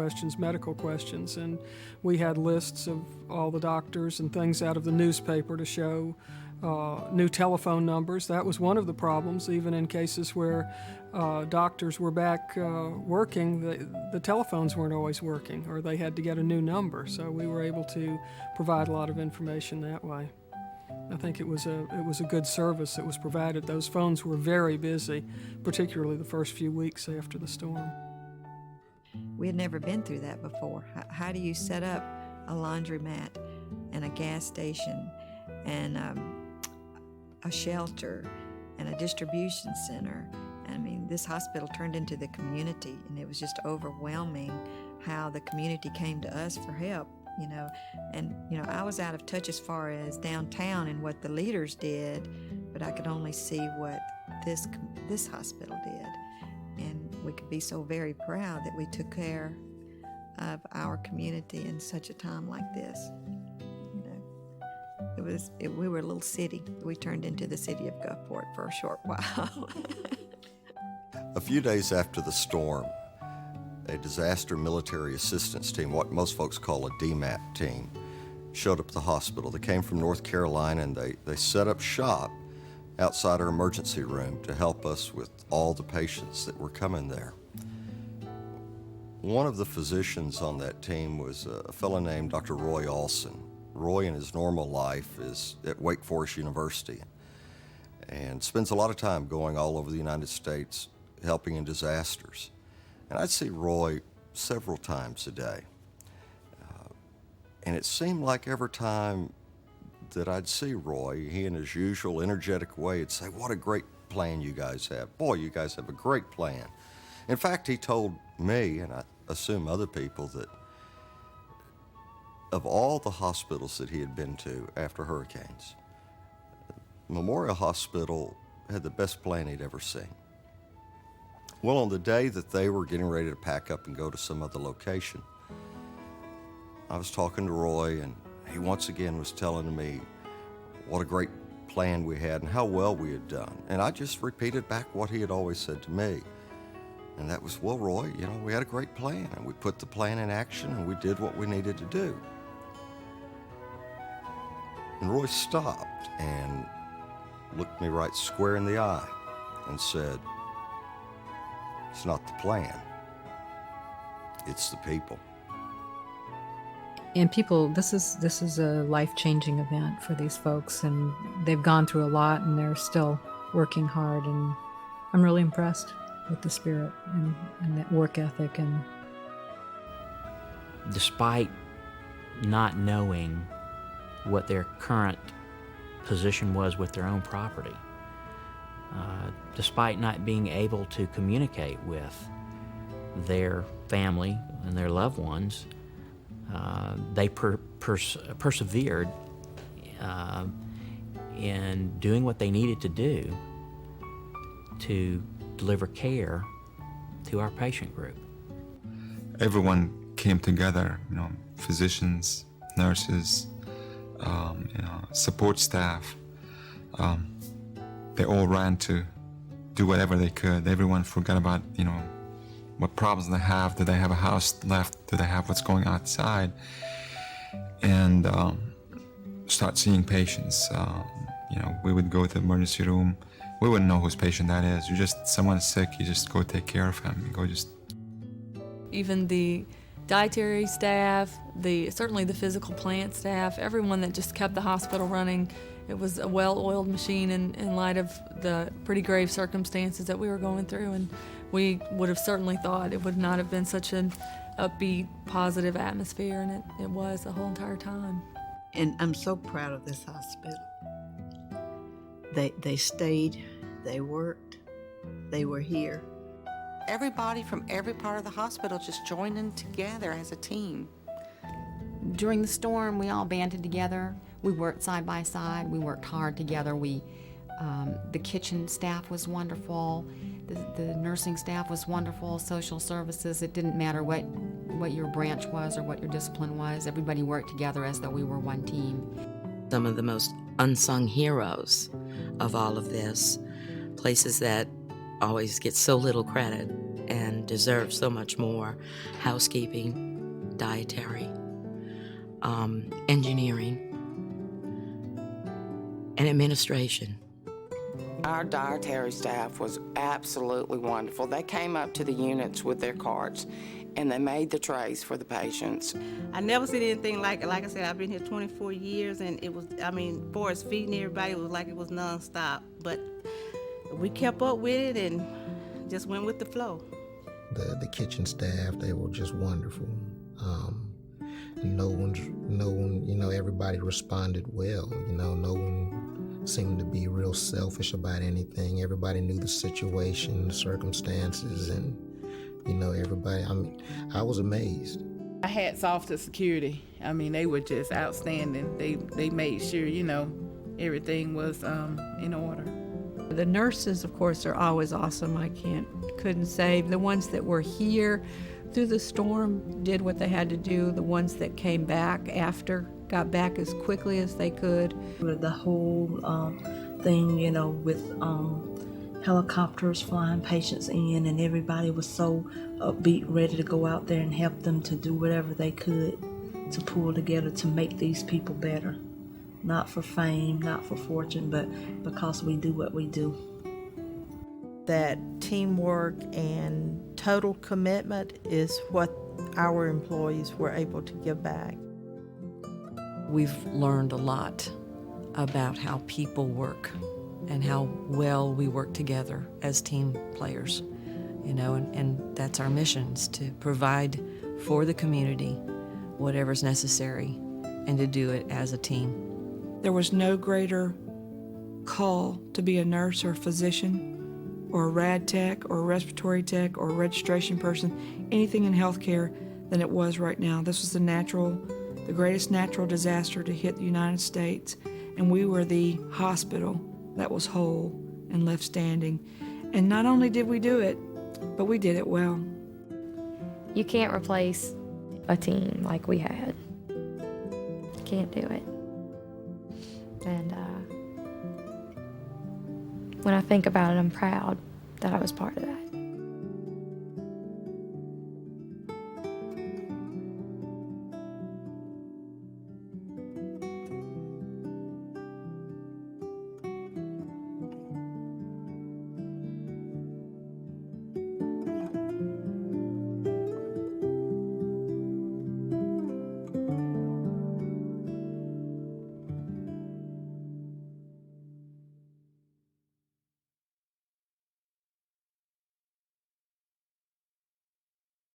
questions, medical questions, and we had lists of all the doctors and things out of the newspaper to show new telephone numbers. That was one of the problems, even in cases where doctors were back working, the telephones weren't always working, or they had to get a new number. So we were able to provide a lot of information that way. I think it was a good service that was provided. Those phones were very busy, particularly the first few weeks after the storm. We had never been through that before. How do you set up a laundromat and a gas station and a shelter and a distribution center? I mean, this hospital turned into the community, and it was just overwhelming how the community came to us for help, you know. And, you know, I was out of touch as far as downtown and what the leaders did, but I could only see what this hospital did. And we could be so very proud that we took care of our community in such a time like this. You know, we were a little city. We turned into the city of Gulfport for a short while. A few days after the storm, a disaster military assistance team, what most folks call a DMAT team, showed up at the hospital. They came from North Carolina, and they set up shop outside our emergency room to help us with all the patients that were coming there. One of the physicians on that team was a fellow named Dr. Roy Olson. Roy, in his normal life, is at Wake Forest University and spends a lot of time going all over the United States helping in disasters. And I'd see Roy several times a day. And it seemed like every time that I'd see Roy, he in his usual energetic way would say, "What a great plan you guys have. Boy, you guys have a great plan." In fact, he told me, and I assume other people, that of all the hospitals that he had been to after hurricanes, Memorial Hospital had the best plan he'd ever seen. Well, on the day that they were getting ready to pack up and go to some other location, I was talking to Roy, and he once again was telling me what a great plan we had and how well we had done. And I just repeated back what he had always said to me. And that was, "Well, Roy, you know, we had a great plan, and we put the plan in action, and we did what we needed to do." And Roy stopped and looked me right square in the eye and said, "It's not the plan, it's the people." And people, this is a life-changing event for these folks, and they've gone through a lot, and they're still working hard, and I'm really impressed with the spirit and that work ethic. And despite not knowing what their current position was with their own property, despite not being able to communicate with their family and their loved ones, they persevered in doing what they needed to do to deliver care to our patient group. Everyone came together, you know, physicians, nurses, support staff. They all ran to do whatever they could. Everyone forgot about, you know, what problems they have. Do they have a house left? Do they have what's going outside? And start seeing patients. You know, we would go to the emergency room. We wouldn't know whose patient that is. You just, someone's sick, you just go take care of him. You go just. Even the dietary staff, certainly the physical plant staff, everyone that just kept the hospital running. It was a well-oiled machine in light of the pretty grave circumstances that we were going through, and we would have certainly thought it would not have been such an upbeat, positive atmosphere, and it was the whole entire time. And I'm so proud of this hospital. They stayed, they worked, they were here. Everybody from every part of the hospital just joining together as a team. During the storm, we all banded together. We worked side by side. We worked hard together. The kitchen staff was wonderful. The nursing staff was wonderful. Social services. It didn't matter what your branch was or what your discipline was. Everybody worked together as though we were one team. Some of the most unsung heroes of all of this, places that always get so little credit, and deserve so much more. Housekeeping, dietary, engineering, and administration. Our dietary staff was absolutely wonderful. They came up to the units with their carts and they made the trays for the patients. I never seen anything like it. Like I said, I've been here 24 years and it was, I mean, as far as feeding everybody, it was like it was nonstop. But we kept up with it and just went with the flow. The kitchen staff, they were just wonderful. No one, everybody responded well. No one seemed to be real selfish about anything. Everybody knew the situation, the circumstances, and, everybody, I was amazed. Hats off to security. I mean, they were just outstanding. They made sure, everything was in order. The nurses, of course, are always awesome. I couldn't say. The ones that were here through the storm did what they had to do. The ones that came back after got back as quickly as they could. The whole thing, with helicopters flying patients in, and everybody was so upbeat, ready to go out there and help them to do whatever they could to pull together to make these people better. Not for fame, not for fortune, but because we do what we do. That teamwork and total commitment is what our employees were able to give back. We've learned a lot about how people work and how well we work together as team players, and that's our mission, is to provide for the community whatever's necessary and to do it as a team. There was no greater call to be a nurse or a physician or a rad tech or a respiratory tech or a registration person, anything in healthcare, than it was right now. This was the greatest natural disaster to hit the United States, and we were the hospital that was whole and left standing. And not only did we do it, but we did it well. You can't replace a team like we had. Can't do it. And when I think about it, I'm proud that I was part of that.